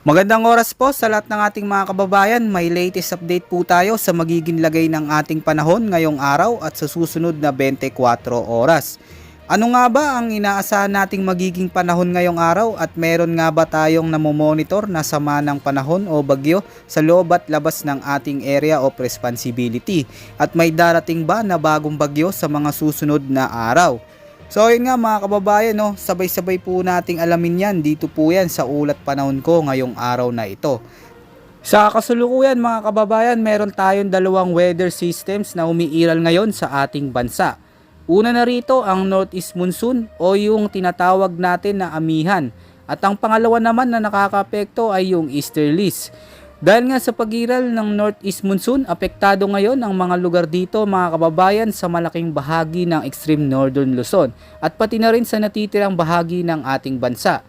Magandang oras po sa lahat ng ating mga kababayan. May latest update po tayo sa magiging lagay ng ating panahon ngayong araw at sa susunod na 24 oras. Ano nga ba ang inaasahan nating magiging panahon ngayong araw at meron nga ba tayong namomonitor na sama ng panahon o bagyo sa loob at labas ng ating area of responsibility? At may darating ba na bagong bagyo sa mga susunod na araw? So ayun nga mga kababayan, no, sabay-sabay po nating alamin yan. Dito po yan sa ulat panahon ko ngayong araw na ito. Sa kasalukuyan mga kababayan, meron tayong dalawang weather systems na umiiral ngayon sa ating bansa. Una na rito ang Northeast Monsoon o yung tinatawag natin na amihan. At ang pangalawa naman na nakakaapekto ay yung Easterlies. Dahil nga sa pag-iral ng Northeast Monsoon, apektado ngayon ang mga lugar dito mga kababayan sa malaking bahagi ng extreme northern Luzon at pati na rin sa natitirang bahagi ng ating bansa.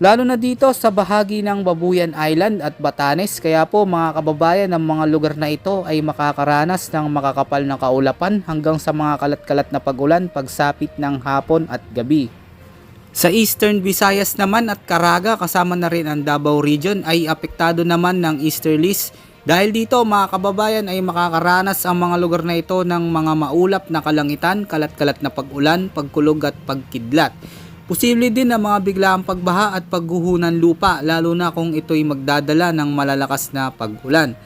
Lalo na dito sa bahagi ng Babuyan Island at Batanes, kaya po mga kababayan ng mga lugar na ito ay makakaranas ng makakapal na kaulapan hanggang sa mga kalat-kalat na pagulan pagsapit ng hapon at gabi. Sa Eastern Visayas naman at Caraga kasama na rin ang Davao Region ay apektado naman ng easterlies. Dahil dito mga kababayan ay makakaranas ang mga lugar na ito ng mga maulap na kalangitan, kalat-kalat na pag-ulan, pagkulog at pagkidlat. Posible din ang mga biglaang pagbaha at pagguho ng lupa lalo na kung ito'y magdadala ng malalakas na pag-ulan.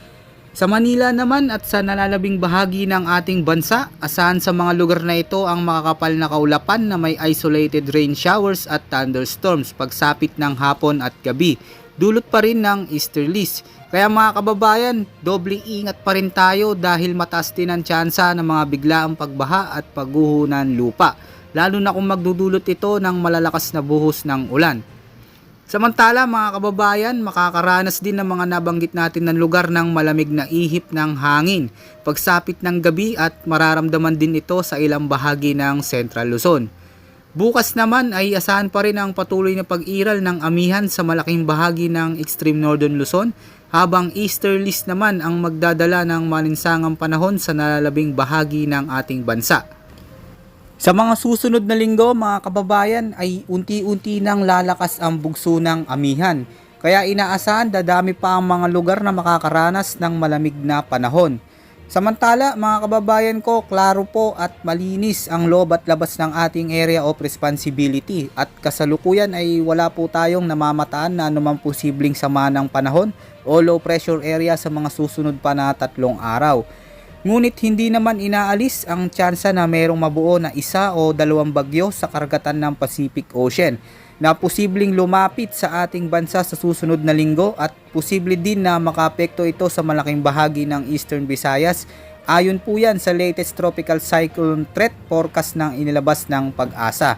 Sa Manila naman at sa nalalabing bahagi ng ating bansa, asahan sa mga lugar na ito ang makakapal na kaulapan na may isolated rain showers at thunderstorms pagsapit ng hapon at gabi. Dulot pa rin ng easterlies. Kaya mga kababayan, doble ingat pa rin tayo dahil mataas din ang tsansa ng mga biglaang pagbaha at pagguho ng lupa. Lalo na kung magdudulot ito ng malalakas na buhos ng ulan. Samantala mga kababayan, makakaranas din ng mga nabanggit natin ng lugar ng malamig na ihip ng hangin pagsapit ng gabi at mararamdaman din ito sa ilang bahagi ng Central Luzon. Bukas naman ay asahan pa rin ang patuloy na pag-iral ng amihan sa malaking bahagi ng extreme northern Luzon habang easterlies naman ang magdadala ng malinsangang panahon sa nalalabing bahagi ng ating bansa. Sa mga susunod na linggo mga kababayan ay unti-unti nang lalakas ang bugso ng amihan. Kaya inaasahan dadami pa ang mga lugar na makakaranas ng malamig na panahon. Samantala mga kababayan ko, klaro po at malinis ang loob at labas ng ating area of responsibility. At kasalukuyan ay wala po tayong namamataan na anumang posibleng sama ng panahon o low pressure area sa mga susunod pa na 3 araw. Ngunit hindi naman inaalis ang tsansa na mayroong mabuo na 1 o 2 bagyo sa karagatan ng Pacific Ocean na posibleng lumapit sa ating bansa sa susunod na linggo at posible din na makaapekto ito sa malaking bahagi ng Eastern Visayas. Ayon po yan sa latest tropical cyclone threat forecast ng inilabas ng Pag-asa.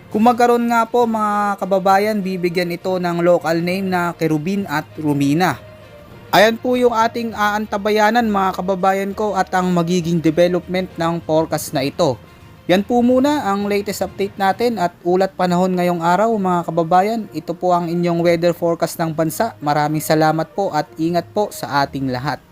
Kung magkaroon nga po mga kababayan, bibigyan ito ng local name na Kerubin at Rumina. Ayan po yung ating aantabayanan mga kababayan ko at ang magiging development ng forecast na ito. Yan po muna ang latest update natin at ulat panahon ngayong araw mga kababayan. Ito po ang inyong weather forecast ng bansa. Maraming salamat po at ingat po sa ating lahat.